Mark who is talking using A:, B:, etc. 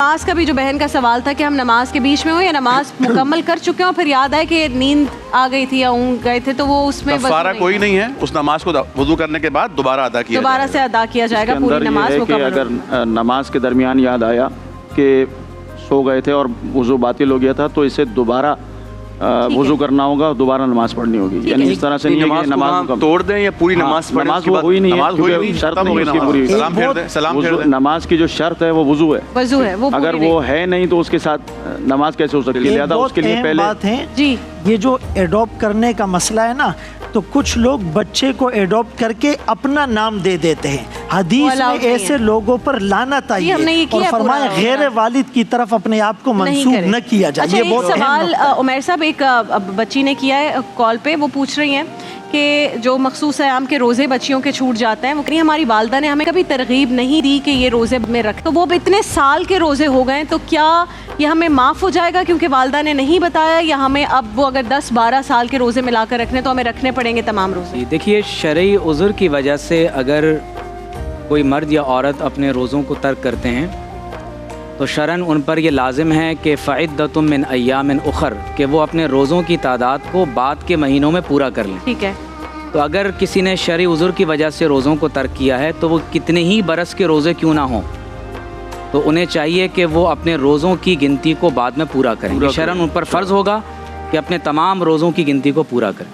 A: نماز کا بھی جو بہن کا سوال تھا کہ ہم نماز کے بیچ میں ہوں یا نماز مکمل کر چکے ہوں، پھر یاد آئے کہ نیند آ گئی تھی یا اونگ گئے تھے، تو وہ اس میں
B: کفارہ کوئی نہیں ہے، اس نماز کو وضو کرنے کے بعد دوبارہ ادا کیا
A: دوبارہ سے ادا کیا جائے گا پوری نماز مکمل۔
C: اگر نماز کے درمیان یاد آیا کہ سو گئے تھے اور وضو باطل ہو گیا تھا تو اسے دوبارہ وضو کرنا ہوگا، دوبارہ نماز پڑھنی ہوگی، یعنی اس طرح سے نہیں ہے کہ نماز
B: توڑ دیں یا پوری نماز پڑھیں۔
C: نماز وہ ہوئی نہیں ہے، شرط نہیں اس کی پوری،
B: سلام پھیر دیں۔
C: نماز کی جو شرط ہے وہ وضو ہے،
A: وضو ہے، وہ
C: اگر وہ ہے نہیں تو اس کے ساتھ نماز کیسے ہو سکتی ہے؟ لہذا اس کے لیے پہلے
D: بات ہے
A: جی
D: یہ جو ایڈاپٹ کرنے کا مسئلہ ہے نا، تو کچھ لوگ بچے کو ایڈاپٹ کر کے اپنا نام دے دیتے ہیں، حدیث میں ایسے لوگوں پر لعنت آئی ہے اور فرمایا غیر والد کی طرف اپنے آپ کو منسوب نہ کیا جائے۔ یہ بہت
A: سوال عمیر صاحب ایک بچی نے کیا ہے کال پہ، وہ پوچھ رہی ہیں کہ جو مخصوص ایام کے روزے بچیوں کے چھوٹ جاتے ہیں، وہ کہیں ہماری والدہ نے ہمیں کبھی ترغیب نہیں دی کہ یہ روزے میں رکھ، تو وہ اب اتنے سال کے روزے ہو گئے تو کیا یہ ہمیں معاف ہو جائے گا کیونکہ والدہ نے نہیں بتایا، یا ہمیں اب وہ اگر 10-12 سال کے روزے ملا کر رکھنے تو ہمیں رکھنے پڑیں گے تمام روزے؟
E: دیکھیے، شرعی عذر کی وجہ سے اگر کوئی مرد یا عورت اپنے روزوں کو ترک کرتے ہیں تو شرعاً ان پر یہ لازم ہے کہ فعدۃ من ایام اخر، کہ وہ اپنے روزوں کی تعداد کو بعد کے مہینوں میں پورا کر لیں۔
A: ٹھیک ہے،
E: تو اگر کسی نے شرعی عذر کی وجہ سے روزوں کو ترک کیا ہے تو وہ کتنے ہی برس کے روزے کیوں نہ ہوں، تو انہیں چاہیے کہ وہ اپنے روزوں کی گنتی کو بعد میں پورا کریں۔ شرعاً ان پر فرض ہوگا کہ اپنے تمام روزوں کی گنتی کو پورا کریں۔